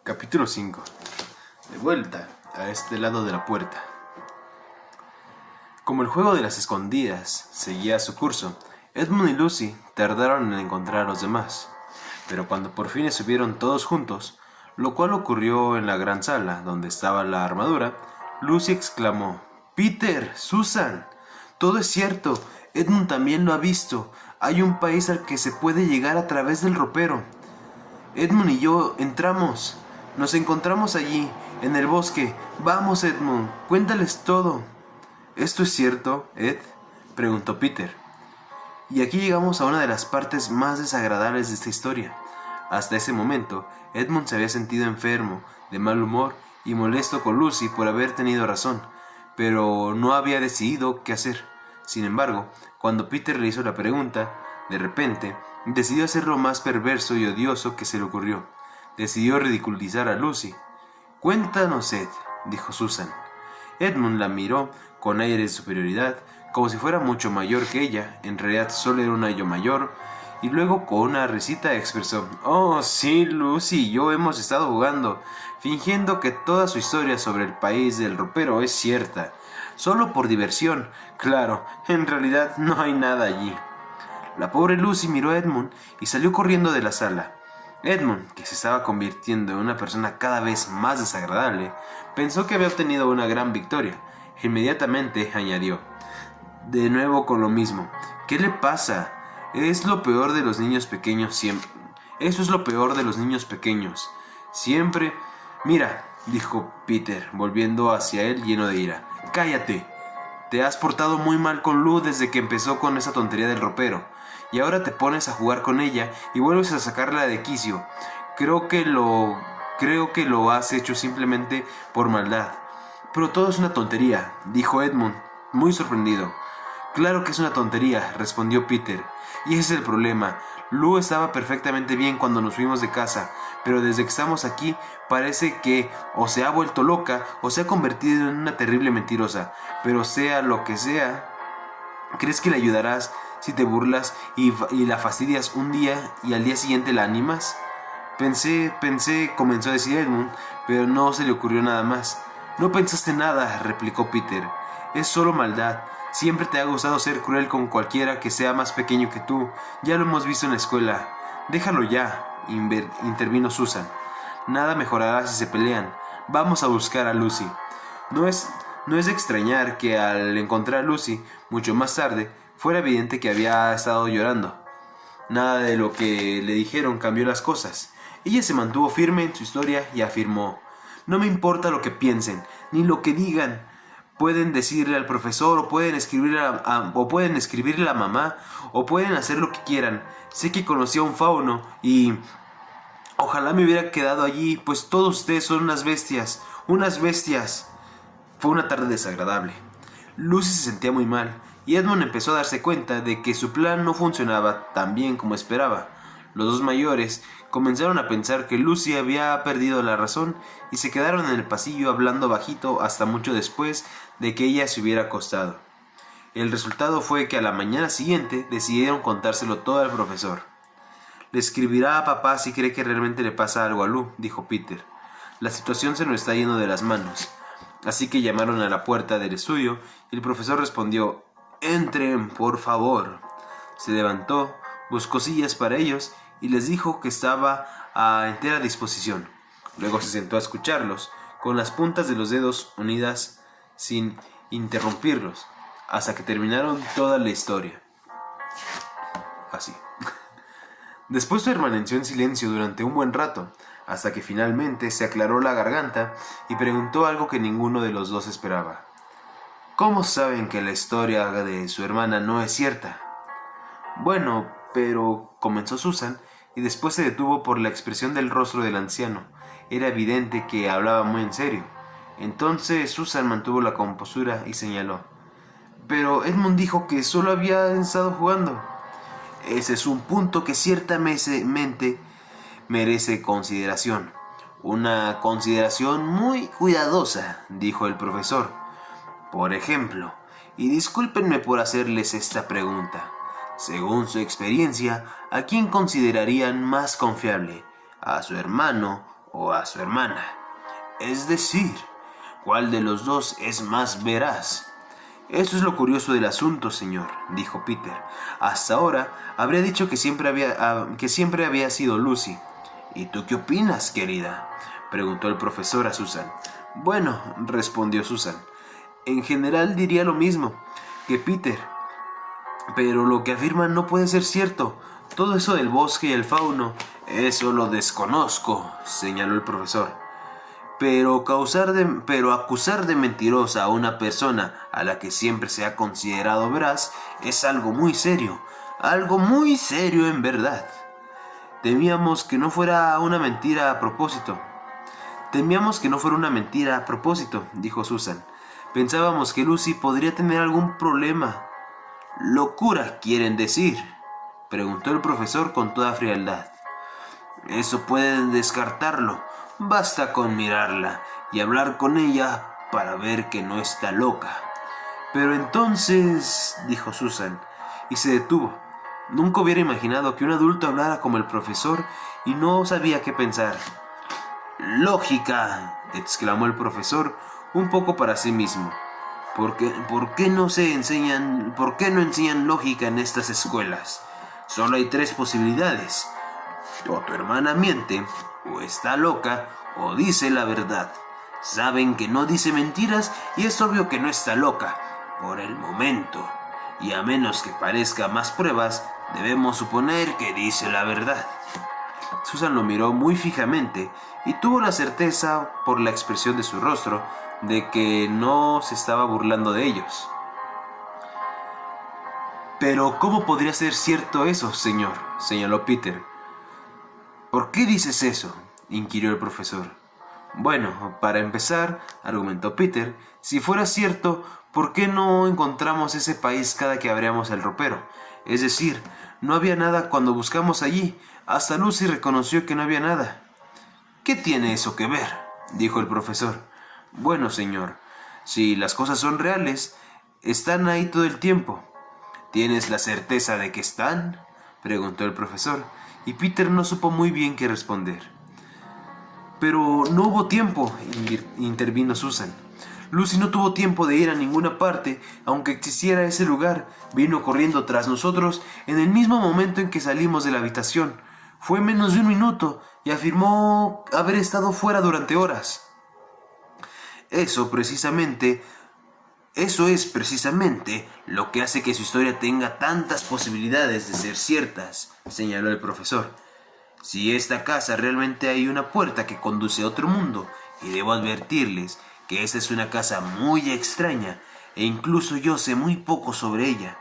Capítulo 5. De vuelta a este lado de la puerta. Como el juego de las escondidas seguía su curso, Edmund y Lucy tardaron en encontrar a los demás. Pero cuando por fin estuvieron todos juntos, lo cual ocurrió en la gran sala donde estaba la armadura, Lucy exclamó: «¡Peter! ¡Susan! Todo es cierto. Edmund también lo ha visto. Hay un país al que se puede llegar a través del ropero. Edmund y yo entramos. Nos encontramos allí, en el bosque. Vamos, Edmund, cuéntales todo». «¿Esto es cierto, Ed?», preguntó Peter. Y aquí llegamos a una de las partes más desagradables de esta historia. Hasta ese momento, Edmund se había sentido enfermo, de mal humor y molesto con Lucy por haber tenido razón, pero no había decidido qué hacer. Sin embargo, cuando Peter le hizo la pregunta, de repente, decidió hacer lo más perverso y odioso que se le ocurrió. Decidió ridiculizar a Lucy. «Cuéntanos, Ed», dijo Susan. Edmund la miró con aire de superioridad, como si fuera mucho mayor que ella. En realidad solo era un año mayor, y luego con una risita expresó: «Oh, sí, Lucy y yo hemos estado jugando, fingiendo que toda su historia sobre el país del ropero es cierta. Solo por diversión. Claro, en realidad no hay nada allí». La pobre Lucy miró a Edmund y salió corriendo de la sala. Edmund, que se estaba convirtiendo en una persona cada vez más desagradable, pensó que había obtenido una gran victoria. Inmediatamente añadió: «De nuevo con lo mismo. ¿Qué le pasa? Es lo peor de los niños pequeños siempre. Eso es lo peor de los niños pequeños. Siempre...» «Mira», dijo Peter, volviendo hacia él lleno de ira. «Cállate. Te has portado muy mal con Lou desde que empezó con esa tontería del ropero. Y ahora te pones a jugar con ella y vuelves a sacarla de quicio. Creo que lo has hecho simplemente por maldad». «Pero todo es una tontería», dijo Edmund, muy sorprendido. «Claro que es una tontería», respondió Peter. «Y ese es el problema. Lou estaba perfectamente bien cuando nos fuimos de casa, pero desde que estamos aquí parece que o se ha vuelto loca o se ha convertido en una terrible mentirosa. Pero sea lo que sea, ¿crees que le ayudarás si te burlas y la fastidias un día y al día siguiente la animas?» Pensé, comenzó a decir Edmund, pero no se le ocurrió nada más. «No pensaste nada», replicó Peter. «Es solo maldad. Siempre te ha gustado ser cruel con cualquiera que sea más pequeño que tú. Ya lo hemos visto en la escuela». «Déjalo ya», intervino Susan. «Nada mejorará si se pelean. Vamos a buscar a Lucy». No es de extrañar que al encontrar a Lucy, mucho más tarde, fuera evidente que había estado llorando. Nada de lo que le dijeron cambió las cosas. Ella se mantuvo firme en su historia y afirmó: «No me importa lo que piensen, ni lo que digan. Pueden decirle al profesor, o pueden escribirle a la mamá, o pueden hacer lo que quieran. Sé que conocí a un fauno y ojalá me hubiera quedado allí, pues todos ustedes son unas bestias, unas bestias». Fue una tarde desagradable. Lucy se sentía muy mal, y Edmund empezó a darse cuenta de que su plan no funcionaba tan bien como esperaba. Los dos mayores comenzaron a pensar que Lucy había perdido la razón y se quedaron en el pasillo hablando bajito hasta mucho después de que ella se hubiera acostado. El resultado fue que a la mañana siguiente decidieron contárselo todo al profesor. «Le escribirá a papá si cree que realmente le pasa algo a Lou», dijo Peter. «La situación se nos está yendo de las manos». Así que llamaron a la puerta del estudio y el profesor respondió: «Entren, por favor». Se levantó, buscó sillas para ellos y les dijo que estaba a entera disposición. Luego se sentó a escucharlos, con las puntas de los dedos unidas sin interrumpirlos, hasta que terminaron toda la historia. Así. Después permaneció en silencio durante un buen rato, hasta que finalmente se aclaró la garganta y preguntó algo que ninguno de los dos esperaba. «¿Cómo saben que la historia de su hermana no es cierta?» «Bueno, pero...», comenzó Susan, y después se detuvo por la expresión del rostro del anciano. Era evidente que hablaba muy en serio. Entonces Susan mantuvo la compostura y señaló: «Pero Edmund dijo que solo había estado jugando». «Ese es un punto que ciertamente merece consideración. Una consideración muy cuidadosa», dijo el profesor. «Por ejemplo, y discúlpenme por hacerles esta pregunta, según su experiencia, ¿a quién considerarían más confiable? ¿A su hermano o a su hermana. Es decir, ¿cuál de los dos es más veraz? Eso es lo curioso del asunto, señor, dijo Peter. Hasta ahora habría dicho que siempre había sido Lucy. ¿Y tú qué opinas, querida?, preguntó el profesor a Susan. Bueno, respondió Susan, en general diría lo mismo que Peter, pero lo que afirman no puede ser cierto. Todo eso del bosque y el fauno, eso lo desconozco, señaló el profesor. Pero acusar de mentirosa a una persona a la que siempre se ha considerado veraz es algo muy serio en verdad. Temíamos que no fuera una mentira a propósito, dijo Susan. Pensábamos que Lucy podría tener algún problema. ¿Locura quieren decir?, preguntó el profesor con toda frialdad. Eso pueden descartarlo. Basta con mirarla y hablar con ella para ver que no está loca. Pero entonces, dijo Susan, y se detuvo. Nunca hubiera imaginado que un adulto hablara como el profesor y no sabía qué pensar. ¡Lógica!, exclamó el profesor, un poco para sí mismo. ¿Por qué no enseñan lógica en estas escuelas? Solo hay 3 posibilidades. O tu hermana miente, o está loca, o dice la verdad. Saben que no dice mentiras y es obvio que no está loca, por el momento. Y a menos que parezca más pruebas, debemos suponer que dice la verdad. Susan lo miró muy fijamente y tuvo la certeza, por la expresión de su rostro, de que no se estaba burlando de ellos. «Pero, ¿cómo podría ser cierto eso, señor?», señaló Peter. «¿Por qué dices eso?», inquirió el profesor. «Bueno, para empezar», argumentó Peter, «si fuera cierto, ¿por qué no encontramos ese país cada que abríamos el ropero? Es decir, no había nada cuando buscamos allí. Hasta Lucy reconoció que no había nada». «¿Qué tiene eso que ver?», dijo el profesor. «Bueno, señor, si las cosas son reales, están ahí todo el tiempo». «¿Tienes la certeza de que están?», preguntó el profesor, y Peter no supo muy bien qué responder. «Pero no hubo tiempo», intervino Susan. «Lucy no tuvo tiempo de ir a ninguna parte, aunque existiera ese lugar. Vino corriendo tras nosotros en el mismo momento en que salimos de la habitación. Fue menos de 1 minuto y afirmó haber estado fuera durante horas». Eso es precisamente lo que hace que su historia tenga tantas posibilidades de ser ciertas, señaló el profesor. Si esta casa realmente hay una puerta que conduce a otro mundo, y debo advertirles que esta es una casa muy extraña, e incluso yo sé muy poco sobre ella.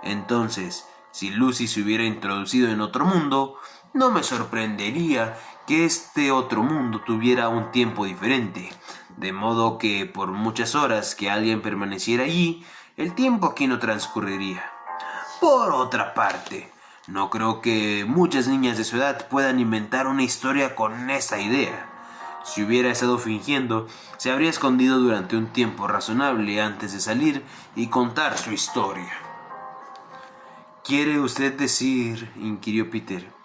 Entonces, si Lucy se hubiera introducido en otro mundo, no me sorprendería que este otro mundo tuviera un tiempo diferente, de modo que por muchas horas que alguien permaneciera allí, el tiempo aquí no transcurriría. Por otra parte, no creo que muchas niñas de su edad puedan inventar una historia con esa idea. Si hubiera estado fingiendo, se habría escondido durante un tiempo razonable antes de salir y contar su historia. ¿Quiere usted decir, inquirió Peter,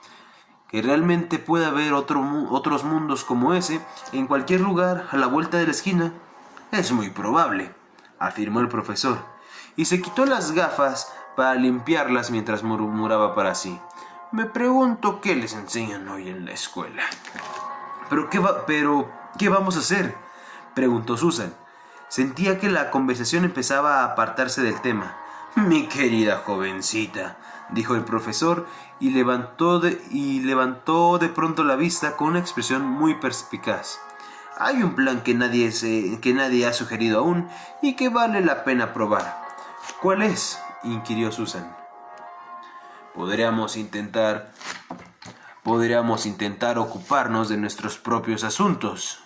que realmente puede haber otros mundos como ese en cualquier lugar a la vuelta de la esquina? Es muy probable, afirmó el profesor, y se quitó las gafas para limpiarlas mientras murmuraba para sí. Me pregunto qué les enseñan hoy en la escuela. ¿Pero qué vamos a hacer?, preguntó Susan. Sentía que la conversación empezaba a apartarse del tema. Mi querida jovencita, dijo el profesor, y levantó de pronto la vista con una expresión muy perspicaz. Hay un plan que nadie ha sugerido aún y que vale la pena probar. ¿Cuál es?, inquirió Susan. Podríamos intentar ocuparnos de nuestros propios asuntos.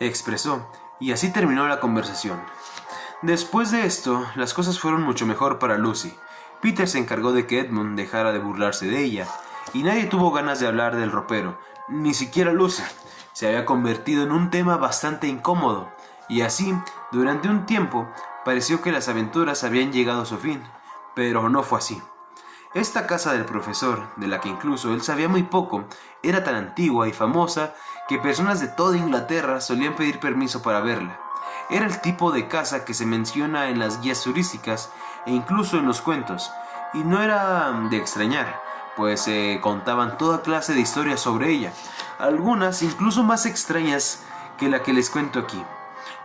Expresó, y así terminó la conversación. Después de esto, las cosas fueron mucho mejor para Lucy. Peter se encargó de que Edmund dejara de burlarse de ella, y nadie tuvo ganas de hablar del ropero, ni siquiera Lucy. Se había convertido en un tema bastante incómodo, y así, durante un tiempo, pareció que las aventuras habían llegado a su fin, pero no fue así. Esta casa del profesor, de la que incluso él sabía muy poco, era tan antigua y famosa que personas de toda Inglaterra solían pedir permiso para verla. Era el tipo de casa que se menciona en las guías turísticas e incluso en los cuentos, y no era de extrañar, pues se contaban toda clase de historias sobre ella, algunas incluso más extrañas que la que les cuento aquí.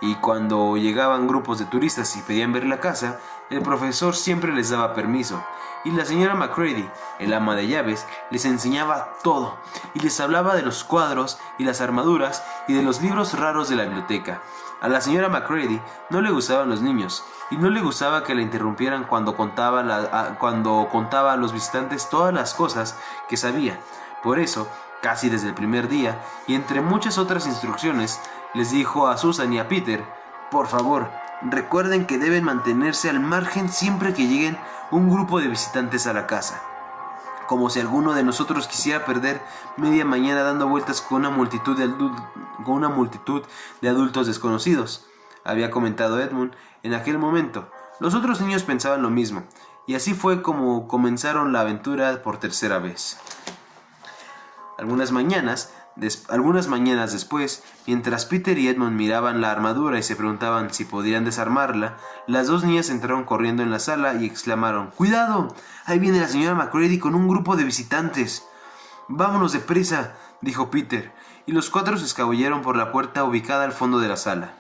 Y cuando llegaban grupos de turistas y pedían ver la casa, el profesor siempre les daba permiso, y la señora Macready, el ama de llaves, les enseñaba todo, y les hablaba de los cuadros y las armaduras y de los libros raros de la biblioteca. A la señora Macready no le gustaban los niños, y no le gustaba que la interrumpieran cuando contaba a los visitantes todas las cosas que sabía. Por eso, casi desde el primer día, y entre muchas otras instrucciones, les dijo a Susan y a Peter: por favor, recuerden que deben mantenerse al margen siempre que lleguen un grupo de visitantes a la casa. Como si alguno de nosotros quisiera perder media mañana dando vueltas con una multitud de adultos desconocidos, había comentado Edmund en aquel momento. Los otros niños pensaban lo mismo, y así fue como comenzaron la aventura por tercera vez. Algunas mañanas después, mientras Peter y Edmund miraban la armadura y se preguntaban si podían desarmarla, las dos niñas entraron corriendo en la sala y exclamaron: ¡cuidado! ¡Ahí viene la señora Macready con un grupo de visitantes! ¡Vámonos deprisa!, dijo Peter, y los cuatro se escabulleron por la puerta ubicada al fondo de la sala.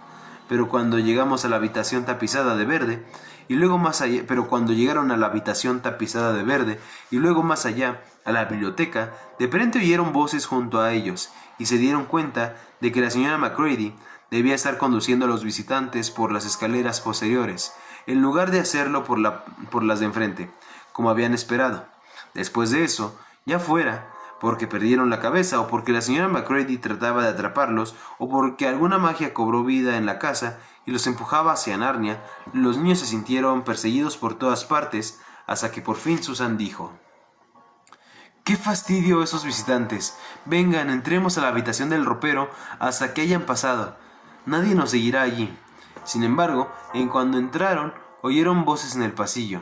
Pero cuando llegaron a la habitación tapizada de verde, y luego más allá, a la biblioteca, de repente oyeron voces junto a ellos, y se dieron cuenta de que la señora Macready debía estar conduciendo a los visitantes por las escaleras posteriores, en lugar de hacerlo por las de enfrente, como habían esperado. Después de eso, ya fuera porque perdieron la cabeza, o porque la señora Macready trataba de atraparlos, o porque alguna magia cobró vida en la casa y los empujaba hacia Narnia, los niños se sintieron perseguidos por todas partes, hasta que por fin Susan dijo: ¡qué fastidio esos visitantes! Vengan, entremos a la habitación del ropero hasta que hayan pasado. Nadie nos seguirá allí. Sin embargo, en cuanto entraron, oyeron voces en el pasillo,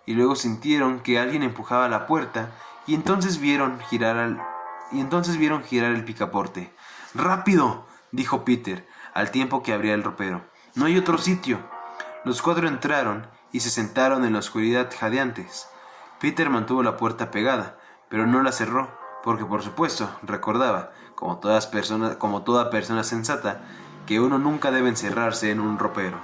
y luego sintieron que alguien empujaba la puerta, y entonces vieron girar el picaporte. ¡Rápido!, dijo Peter, al tiempo que abría el ropero. ¡No hay otro sitio! Los cuatro entraron y se sentaron en la oscuridad jadeantes. Peter mantuvo la puerta pegada, pero no la cerró, porque por supuesto recordaba, como toda persona sensata, que uno nunca debe encerrarse en un ropero.